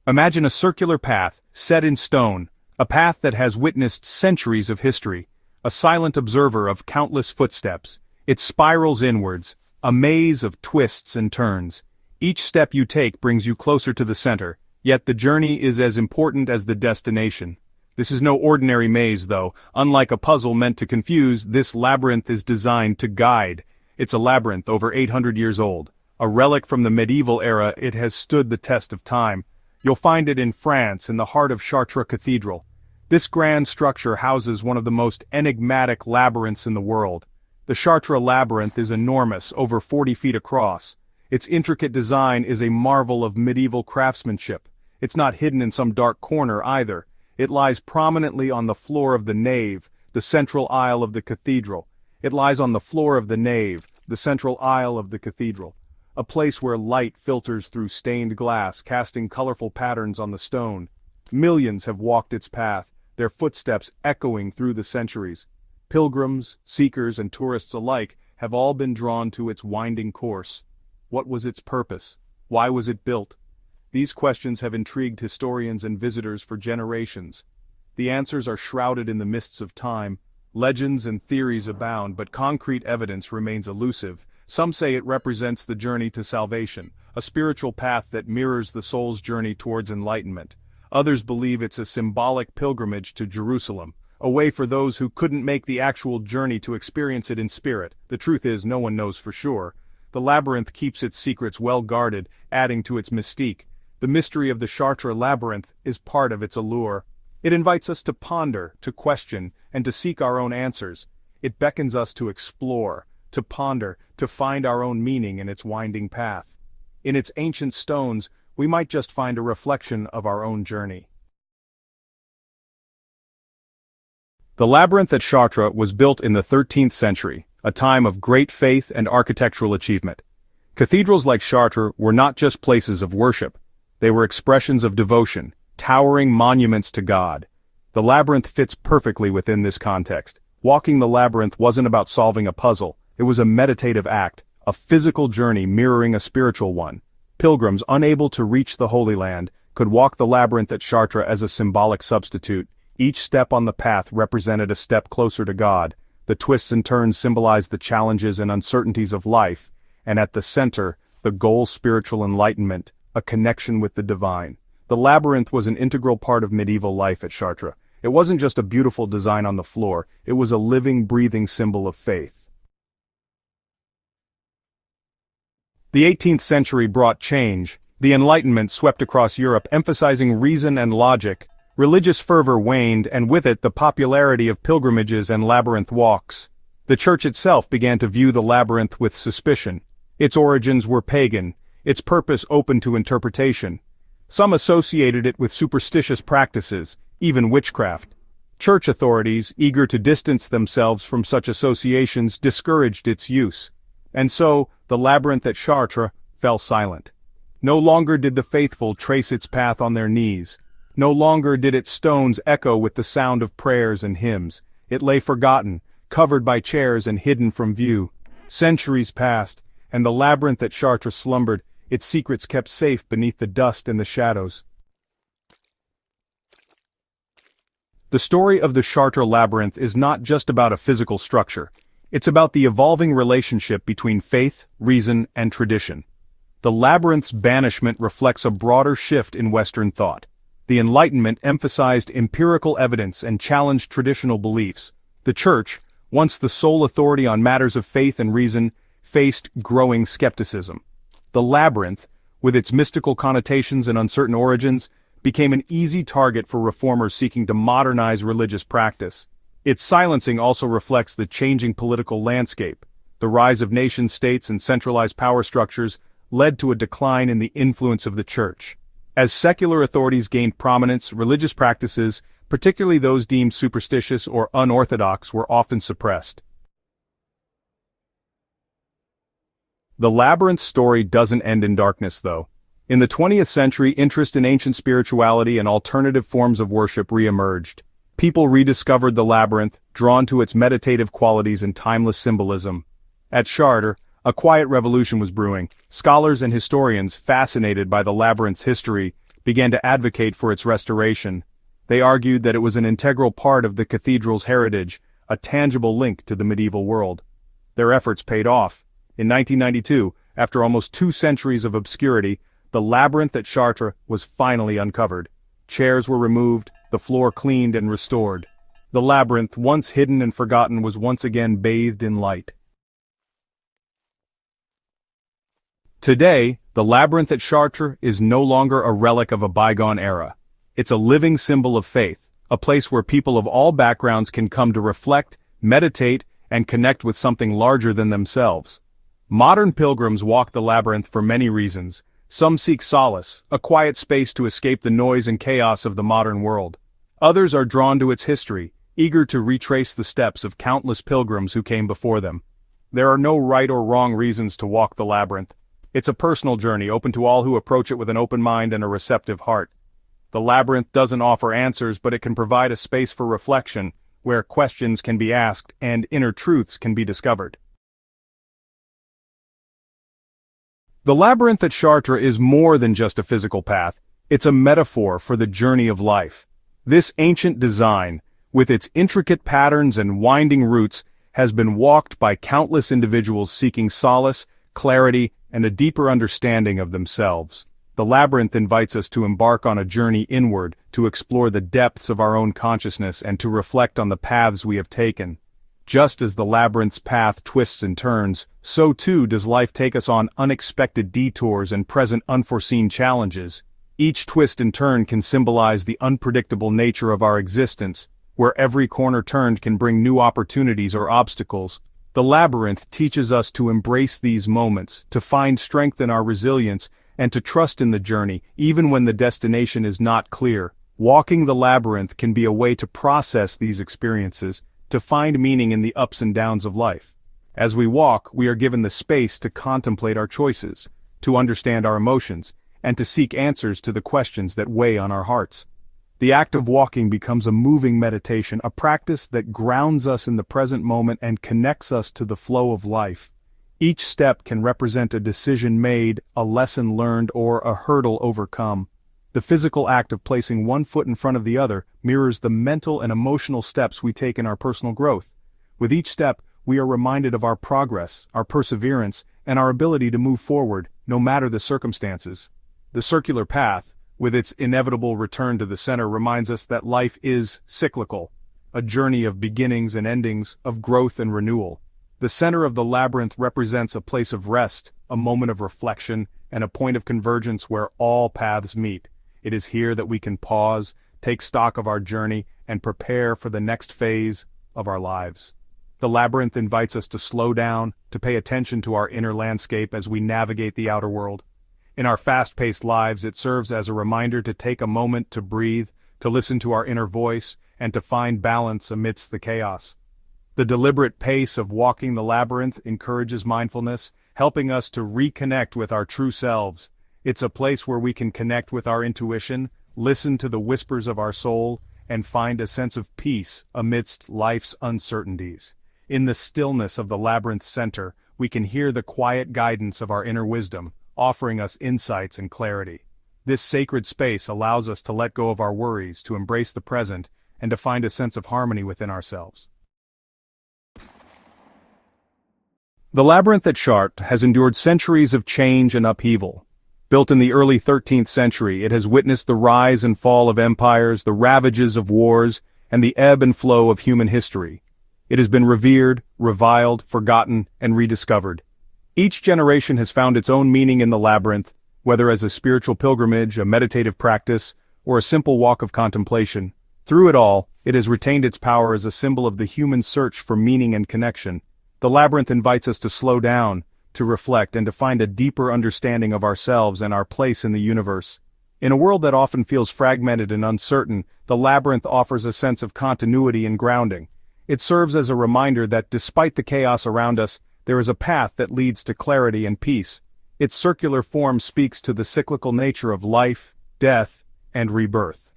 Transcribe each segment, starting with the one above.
Imagine a circular path, set in stone, a path that has witnessed centuries of history, a silent observer of countless footsteps. It spirals inwards, a maze of twists and turns. Each step you take brings you closer to the center, yet the journey is as important as the destination. This is no ordinary maze, though. Unlike a puzzle meant to confuse, this labyrinth is designed to guide. It's a labyrinth over 800 years old. A relic from the medieval era, it has stood the test of time. You'll find it in France, in the heart of Chartres Cathedral. This grand structure houses one of the most enigmatic labyrinths in the world. The Chartres Labyrinth is enormous, over 40 feet across. Its intricate design is a marvel of medieval craftsmanship. It's not hidden in some dark corner either. It lies prominently on the floor of the nave, the central aisle of the cathedral. It lies on the floor of the nave, the central aisle of the cathedral. A place where light filters through stained glass, casting colorful patterns on the stone. Millions have walked its path, their footsteps echoing through the centuries. Pilgrims, seekers, and tourists alike have all been drawn to its winding course. What was its purpose? Why was it built? These questions have intrigued historians and visitors for generations. The answers are shrouded in the mists of time. Legends and theories abound, but concrete evidence remains elusive. Some say it represents the journey to salvation, a spiritual path that mirrors the soul's journey towards enlightenment. Others believe it's a symbolic pilgrimage to Jerusalem, a way for those who couldn't make the actual journey to experience it in spirit. The truth is, no one knows for sure. The labyrinth keeps its secrets well guarded, adding to its mystique. The mystery of the Chartres Labyrinth is part of its allure. It invites us to ponder, to question, and to seek our own answers. It beckons us to explore, to ponder, to find our own meaning in its winding path. In its ancient stones, we might just find a reflection of our own journey. The labyrinth at Chartres was built in the 13th century, a time of great faith and architectural achievement. Cathedrals like Chartres were not just places of worship. They were expressions of devotion, towering monuments to God. The labyrinth fits perfectly within this context. Walking the labyrinth wasn't about solving a puzzle. It was a meditative act, a physical journey mirroring a spiritual one. Pilgrims unable to reach the Holy Land could walk the labyrinth at Chartres as a symbolic substitute. Each step on the path represented a step closer to God. The twists and turns symbolized the challenges and uncertainties of life, and at the center, the goal: spiritual enlightenment, a connection with the divine. The labyrinth was an integral part of medieval life at Chartres. It wasn't just a beautiful design on the floor, it was a living, breathing symbol of faith. The 18th century brought change. The Enlightenment swept across Europe, emphasizing reason and logic. Religious fervor waned, and with it the popularity of pilgrimages and labyrinth walks. The Church itself began to view the labyrinth with suspicion. Its origins were pagan, its purpose open to interpretation. Some associated it with superstitious practices, even witchcraft. Church authorities, eager to distance themselves from such associations, discouraged its use. And so, the labyrinth at Chartres fell silent. No longer did the faithful trace its path on their knees. No longer did its stones echo with the sound of prayers and hymns. It lay forgotten, covered by chairs and hidden from view. Centuries passed, and the labyrinth at Chartres slumbered, its secrets kept safe beneath the dust and the shadows. The story of the Chartres Labyrinth is not just about a physical structure. It's about the evolving relationship between faith, reason, and tradition. The labyrinth's banishment reflects a broader shift in Western thought. The Enlightenment emphasized empirical evidence and challenged traditional beliefs. The Church, once the sole authority on matters of faith and reason, faced growing skepticism. The labyrinth, with its mystical connotations and uncertain origins, became an easy target for reformers seeking to modernize religious practice. Its silencing also reflects the changing political landscape. The rise of nation-states and centralized power structures led to a decline in the influence of the Church. As secular authorities gained prominence, religious practices, particularly those deemed superstitious or unorthodox, were often suppressed. The labyrinth story doesn't end in darkness, though. In the 20th century, interest in ancient spirituality and alternative forms of worship re-emerged. People rediscovered the labyrinth, drawn to its meditative qualities and timeless symbolism. At Chartres, a quiet revolution was brewing. Scholars and historians, fascinated by the labyrinth's history, began to advocate for its restoration. They argued that it was an integral part of the cathedral's heritage, a tangible link to the medieval world. Their efforts paid off. In 1992, after almost 2 centuries of obscurity, the labyrinth at Chartres was finally uncovered. Chairs were removed, the floor cleaned and restored. The labyrinth, once hidden and forgotten, was once again bathed in light. Today, the labyrinth at Chartres is no longer a relic of a bygone era. It's a living symbol of faith, a place where people of all backgrounds can come to reflect, meditate, and connect with something larger than themselves. Modern pilgrims walk the labyrinth for many reasons. Some seek solace, a quiet space to escape the noise and chaos of the modern world. Others are drawn to its history, eager to retrace the steps of countless pilgrims who came before them. There are no right or wrong reasons to walk the labyrinth. It's a personal journey open to all who approach it with an open mind and a receptive heart. The labyrinth doesn't offer answers, but it can provide a space for reflection, where questions can be asked and inner truths can be discovered. The labyrinth at Chartres is more than just a physical path, it's a metaphor for the journey of life. This ancient design, with its intricate patterns and winding routes, has been walked by countless individuals seeking solace, clarity, and a deeper understanding of themselves. The labyrinth invites us to embark on a journey inward, to explore the depths of our own consciousness and to reflect on the paths we have taken. Just as the labyrinth's path twists and turns, so too does life take us on unexpected detours and present unforeseen challenges. Each twist and turn can symbolize the unpredictable nature of our existence, where every corner turned can bring new opportunities or obstacles. The labyrinth teaches us to embrace these moments, to find strength in our resilience, and to trust in the journey, even when the destination is not clear. Walking the labyrinth can be a way to process these experiences, to find meaning in the ups and downs of life. As we walk, we are given the space to contemplate our choices, to understand our emotions, and to seek answers to the questions that weigh on our hearts. The act of walking becomes a moving meditation, a practice that grounds us in the present moment and connects us to the flow of life. Each step can represent a decision made, a lesson learned, or a hurdle overcome. The physical act of placing one foot in front of the other mirrors the mental and emotional steps we take in our personal growth. With each step, we are reminded of our progress, our perseverance, and our ability to move forward, no matter the circumstances. The circular path, with its inevitable return to the center, reminds us that life is cyclical, a journey of beginnings and endings, of growth and renewal. The center of the labyrinth represents a place of rest, a moment of reflection, and a point of convergence where all paths meet. It is here that we can pause, take stock of our journey, and prepare for the next phase of our lives. The labyrinth invites us to slow down, to pay attention to our inner landscape as we navigate the outer world. In our fast-paced lives, it serves as a reminder to take a moment to breathe, to listen to our inner voice, and to find balance amidst the chaos. The deliberate pace of walking the labyrinth encourages mindfulness, helping us to reconnect with our true selves. It's a place where we can connect with our intuition, listen to the whispers of our soul, and find a sense of peace amidst life's uncertainties. In the stillness of the labyrinth's center, we can hear the quiet guidance of our inner wisdom, offering us insights and clarity. This sacred space allows us to let go of our worries, to embrace the present, and to find a sense of harmony within ourselves. The labyrinth at Chartres has endured centuries of change and upheaval. Built in the early 13th century, it has witnessed the rise and fall of empires, the ravages of wars, and the ebb and flow of human history. It has been revered, reviled, forgotten, and rediscovered. Each generation has found its own meaning in the labyrinth, whether as a spiritual pilgrimage, a meditative practice, or a simple walk of contemplation. Through it all, it has retained its power as a symbol of the human search for meaning and connection. The labyrinth invites us to slow down, to reflect, and to find a deeper understanding of ourselves and our place in the universe. In a world that often feels fragmented and uncertain, the labyrinth offers a sense of continuity and grounding. It serves as a reminder that despite the chaos around us, there is a path that leads to clarity and peace. Its circular form speaks to the cyclical nature of life, death, and rebirth.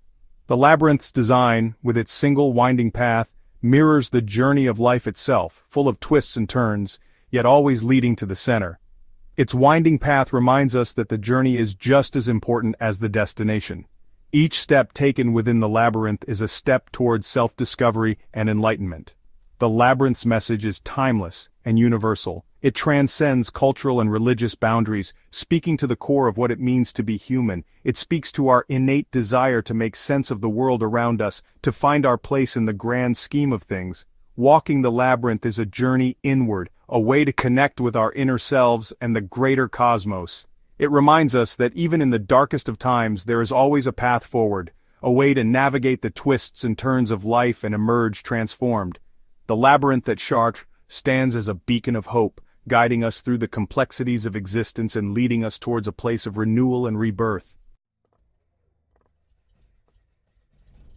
The labyrinth's design, with its single winding path, mirrors the journey of life itself, full of twists and turns, yet always leading to the center. Its winding path reminds us that the journey is just as important as the destination. Each step taken within the labyrinth is a step towards self-discovery and enlightenment. The labyrinth's message is timeless and universal. It transcends cultural and religious boundaries, speaking to the core of what it means to be human. It speaks to our innate desire to make sense of the world around us, to find our place in the grand scheme of things. Walking the labyrinth is a journey inward, a way to connect with our inner selves and the greater cosmos. It reminds us that even in the darkest of times there is always a path forward, a way to navigate the twists and turns of life and emerge transformed. The labyrinth at Chartres stands as a beacon of hope, guiding us through the complexities of existence and leading us towards a place of renewal and rebirth.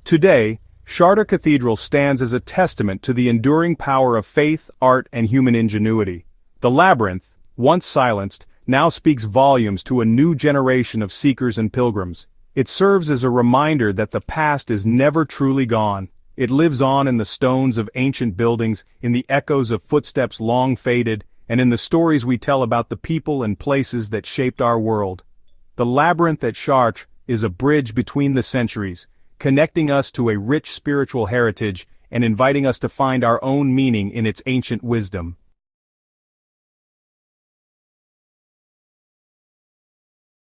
Today, Chartres Cathedral stands as a testament to the enduring power of faith, art, and human ingenuity. The labyrinth, once silenced, now speaks volumes to a new generation of seekers and pilgrims. It serves as a reminder that the past is never truly gone. It lives on in the stones of ancient buildings, in the echoes of footsteps long faded, and in the stories we tell about the people and places that shaped our world. The labyrinth at Chartres is a bridge between the centuries, connecting us to a rich spiritual heritage and inviting us to find our own meaning in its ancient wisdom.